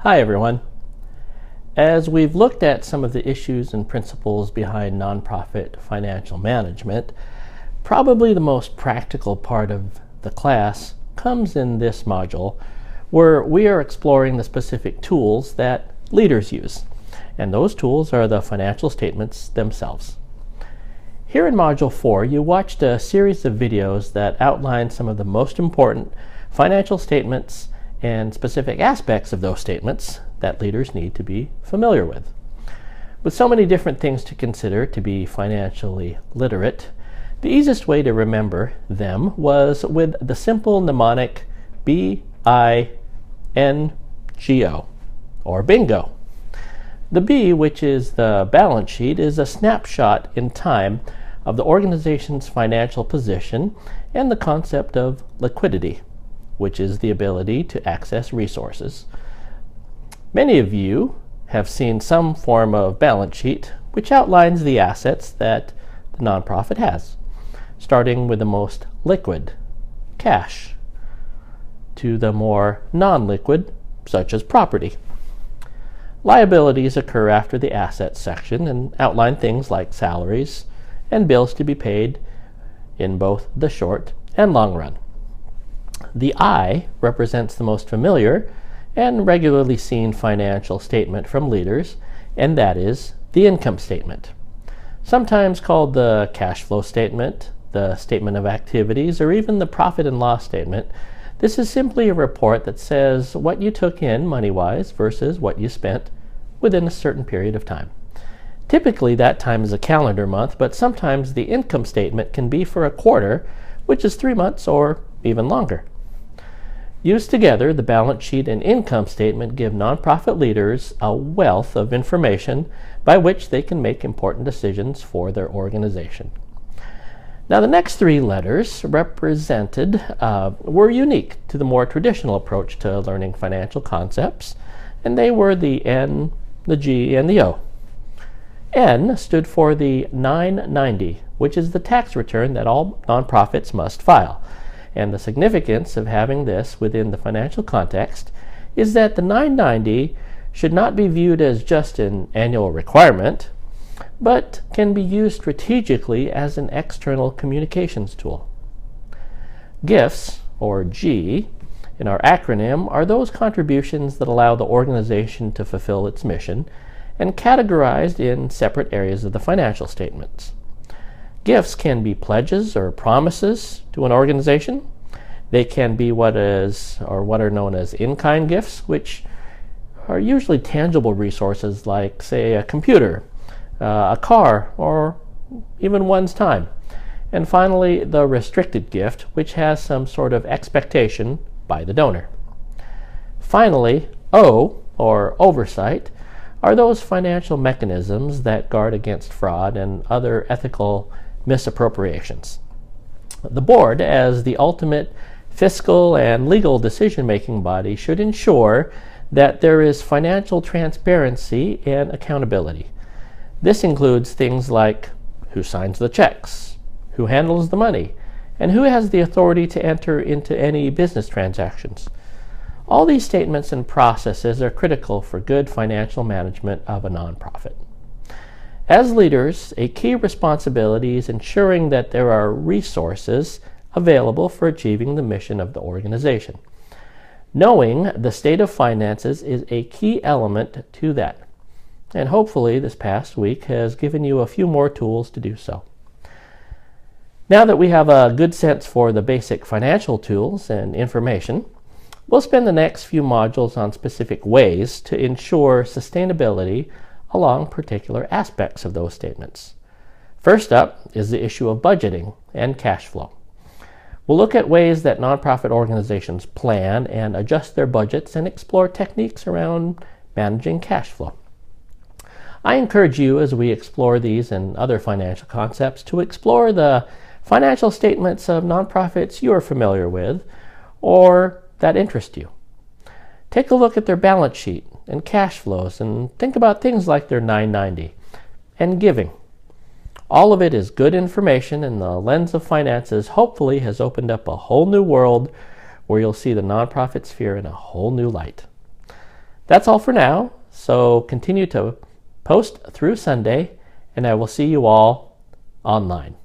Hi everyone. As we've looked at some of the issues and principles behind nonprofit financial management, probably the most practical part of the class comes in this module, where we are exploring the specific tools that leaders use. And those tools are the financial statements themselves. Here in Module 4, you watched a series of videos that outline some of the most important financial statements and specific aspects of those statements that leaders need to be familiar with. With so many different things to consider to be financially literate, the easiest way to remember them was with the simple mnemonic B-I-N-G-O, or bingo. The B, which is the balance sheet, is a snapshot in time of the organization's financial position and the concept of liquidity, which is the ability to access resources. Many of you have seen some form of balance sheet which outlines the assets that the nonprofit has, starting with the most liquid, cash, to the more non-liquid, such as property. Liabilities occur after the assets section and outline things like salaries and bills to be paid in both the short and long run. The I represents the most familiar and regularly seen financial statement from leaders, and that is the income statement. Sometimes called the cash flow statement, the statement of activities, or even the profit and loss statement. This is simply a report that says what you took in money-wise versus what you spent within a certain period of time. Typically that time is a calendar month, but sometimes the income statement can be for a quarter, which is 3 months or even longer. Used together, the balance sheet and income statement give nonprofit leaders a wealth of information by which they can make important decisions for their organization. Now, the next three letters represented were unique to the more traditional approach to learning financial concepts, and they were the N, the G, and the O. N stood for the 990, which is the tax return that all nonprofits must file. And the significance of having this within the financial context is that the 990 should not be viewed as just an annual requirement, but can be used strategically as an external communications tool. Gifts, or G, in our acronym, are those contributions that allow the organization to fulfill its mission and categorized in separate areas of the financial statements. Gifts can be pledges or promises to an organization. They can be what are known as in-kind gifts, which are usually tangible resources like, say, a computer, a car, or even one's time. And finally, the restricted gift, which has some sort of expectation by the donor. Finally, O, or oversight, are those financial mechanisms that guard against fraud and other ethical misappropriations. The board, as the ultimate fiscal and legal decision-making body, should ensure that there is financial transparency and accountability. This includes things like who signs the checks, who handles the money, and who has the authority to enter into any business transactions. All these statements and processes are critical for good financial management of a nonprofit. As leaders, a key responsibility is ensuring that there are resources available for achieving the mission of the organization. Knowing the state of finances is a key element to that. And hopefully this past week has given you a few more tools to do so. Now that we have a good sense for the basic financial tools and information, we'll spend the next few modules on specific ways to ensure sustainability along particular aspects of those statements. First up is the issue of budgeting and cash flow. We'll look at ways that nonprofit organizations plan and adjust their budgets and explore techniques around managing cash flow. I encourage you, as we explore these and other financial concepts, to explore the financial statements of nonprofits you are familiar with or that interest you. Take a look at their balance sheet and cash flows and think about things like their 990 and giving. All of it is good information, and the lens of finances hopefully has opened up a whole new world where you'll see the nonprofit sphere in a whole new light. That's all for now, so continue to post through Sunday, and I will see you all online.